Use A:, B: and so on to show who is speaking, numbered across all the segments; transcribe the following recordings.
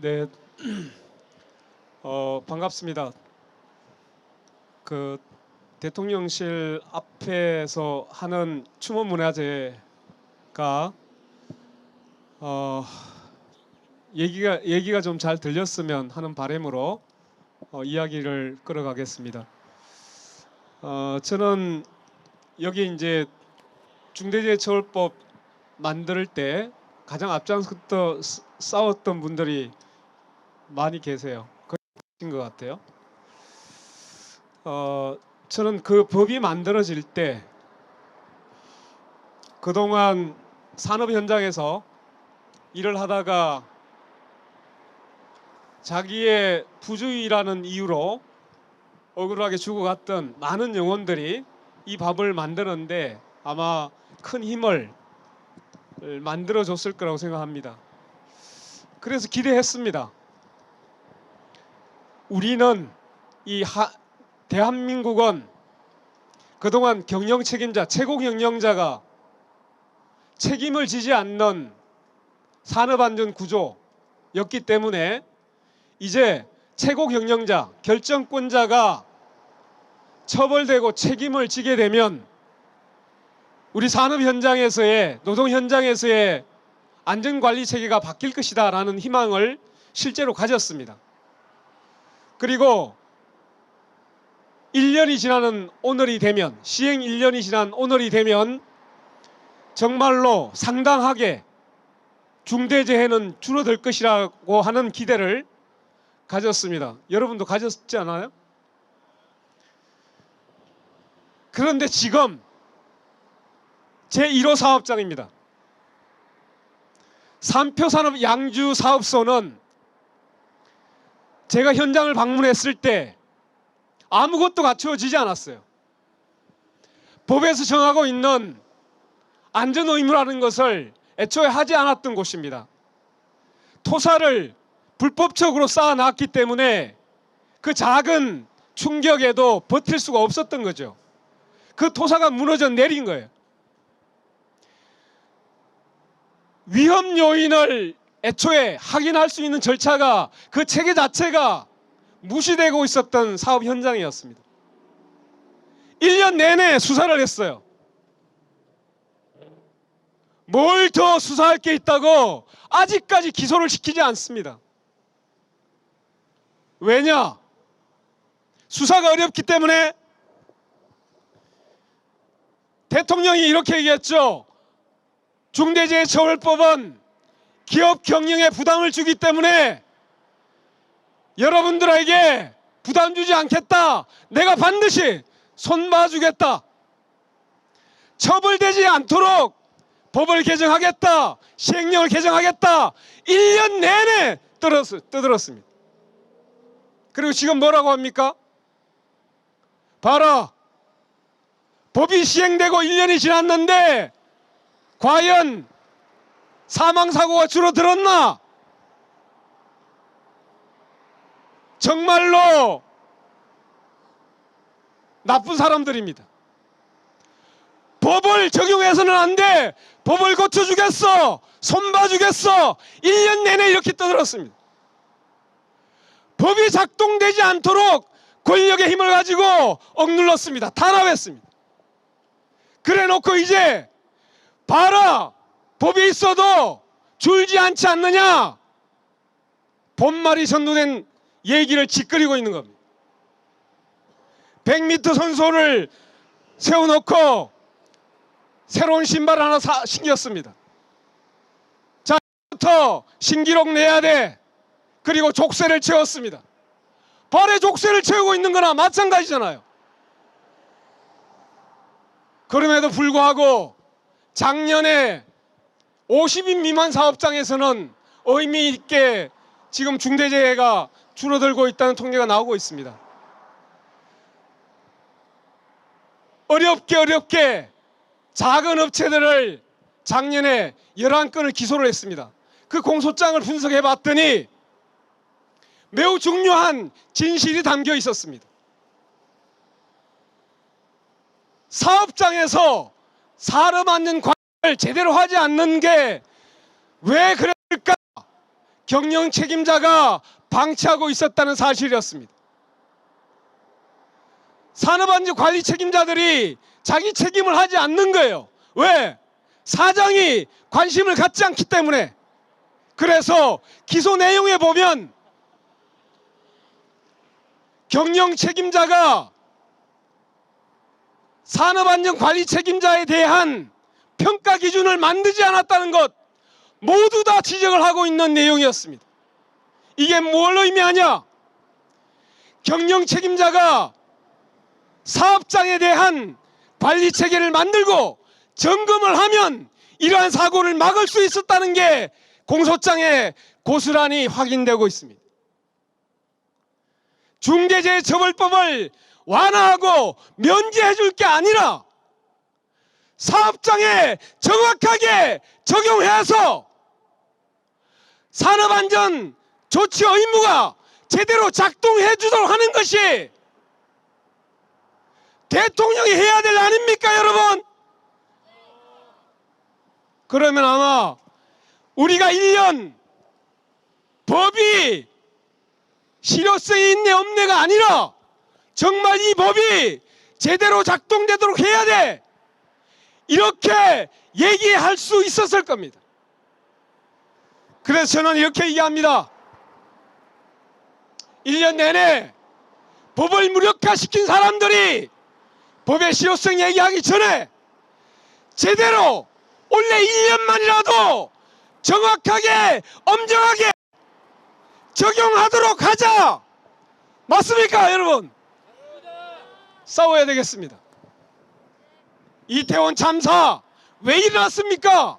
A: 네, 반갑습니다. 그 대통령실 앞에서 하는 추모문화제가 어, 얘기가 좀 잘 들렸으면 하는 바람으로 이야기를 끌어가겠습니다. 저는 여기 이제 중대재해처벌법 만들 때 가장 앞장서서 싸웠던 분들이 많이 계세요. 그런 것 같아요. 저는 그 법이 만들어질 때 그동안 산업 현장에서 일을 하다가 자기의 부주의라는 이유로 억울하게 죽어갔던 많은 영혼들이 이 법을 만드는데 아마 큰 힘을 만들어줬을 거라고 생각합니다. 그래서 기대했습니다. 우리는 대한민국은 그동안 경영 책임자, 최고 경영자가 책임을 지지 않는 산업안전 구조였기 때문에 이제 최고 경영자, 결정권자가 처벌되고 책임을 지게 되면 우리 산업 현장에서의 노동 현장에서의 안전관리 체계가 바뀔 것이다 라는 희망을 실제로 가졌습니다. 그리고 1년이 지나는 오늘이 되면, 시행 1년이 지난 오늘이 되면 정말로 상당하게 중대재해는 줄어들 것이라고 하는 기대를 가졌습니다. 여러분도 가졌지 않아요? 그런데 지금 제1호 사업장입니다. 삼표산업 양주사업소는 제가 현장을 방문했을 때 아무것도 갖추어지지 않았어요. 법에서 정하고 있는 안전의무라는 것을 애초에 하지 않았던 곳입니다. 토사를 불법적으로 쌓아놨기 때문에 그 작은 충격에도 버틸 수가 없었던 거죠. 그 토사가 무너져 내린 거예요. 위험 요인을 애초에 확인할 수 있는 절차가, 그 체계 자체가 무시되고 있었던 사업 현장이었습니다. 1년 내내 수사를 했어요. 뭘 더 수사할 게 있다고 아직까지 기소를 시키지 않습니다. 왜냐? 수사가 어렵기 때문에. 대통령이 이렇게 얘기했죠. 중대재해처벌법은 기업 경영에 부담을 주기 때문에 여러분들에게 부담 주지 않겠다. 내가 반드시 손봐주겠다. 처벌되지 않도록 법을 개정하겠다. 시행령을 개정하겠다. 1년 내내 떠들었습니다. 그리고 지금 뭐라고 합니까? 봐라. 법이 시행되고 1년이 지났는데 과연 사망사고가 줄어들었나? 정말로 나쁜 사람들입니다. 법을 적용해서는 안 돼. 법을 고쳐주겠어. 손봐주겠어. 1년 내내 이렇게 떠들었습니다. 법이 작동되지 않도록 권력의 힘을 가지고 억눌렀습니다. 탄압했습니다. 그래 놓고 이제 봐라. 법이 있어도 줄지 않지 않느냐. 본말이 전도된 얘기를 짓거리고 있는 겁니다. 100m 선수를 세워놓고 새로운 신발 하나 신겼습니다. 자, 부터 신기록 내야 돼. 그리고 족쇄를 채웠습니다. 발에 족쇄를 채우고 있는 거나 마찬가지잖아요. 그럼에도 불구하고 작년에 50인 미만 사업장에서는 의미 있게 지금 중대재해가 줄어들고 있다는 통계가 나오고 있습니다. 어렵게 작은 업체들을 작년에 11건을 기소를 했습니다. 그 공소장을 분석해 봤더니 매우 중요한 진실이 담겨 있었습니다. 사업장에서 사람 앉는 관리를 제대로 하지 않는 게 왜 그럴까? 경영 책임자가 방치하고 있었다는 사실이었습니다. 산업안전 관리 책임자들이 자기 책임을 하지 않는 거예요. 왜? 사장이 관심을 갖지 않기 때문에. 그래서 기소 내용에 보면 경영 책임자가 산업안전관리 책임자에 대한 평가 기준을 만들지 않았다는 것 모두 다 지적을 하고 있는 내용이었습니다. 이게 뭘 의미하냐? 경영 책임자가 사업장에 대한 관리 체계를 만들고 점검을 하면 이러한 사고를 막을 수 있었다는 게 공소장에 고스란히 확인되고 있습니다. 중대재해처벌법을 완화하고 면제해 줄 게 아니라 사업장에 정확하게 적용해서 산업안전 조치 의무가 제대로 작동해 주도록 하는 것이 대통령이 해야 될 일 아닙니까, 여러분? 그러면 아마 우리가 1년 법이 실효성이 있네 없네가 아니라 정말 이 법이 제대로 작동되도록 해야 돼, 이렇게 얘기할 수 있었을 겁니다. 그래서 저는 이렇게 얘기합니다. 1년 내내 법을 무력화시킨 사람들이 법의 실효성 얘기하기 전에 제대로 원래 1년만이라도 정확하게 엄정하게 적용하도록 하자. 맞습니까, 여러분? 싸워야 되겠습니다. 이태원 참사 왜 일어났습니까?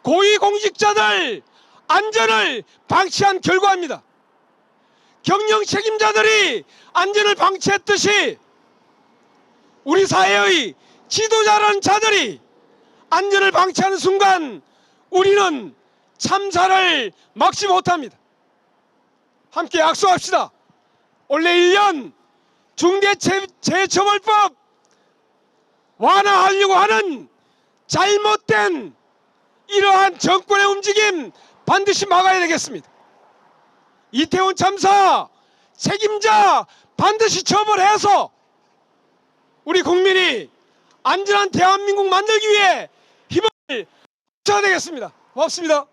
A: 고위공직자들 안전을 방치한 결과입니다. 경영 책임자들이 안전을 방치했듯이 우리 사회의 지도자라는 자들이 안전을 방치하는 순간 우리는 참사를 막지 못합니다. 함께 약속합시다. 올해 1년 중대재해처벌법 완화하려고 하는 잘못된 이러한 정권의 움직임 반드시 막아야 되겠습니다. 이태원 참사 책임자 반드시 처벌해서 우리 국민이 안전한 대한민국 만들기 위해 힘을 합쳐야 되겠습니다. 고맙습니다.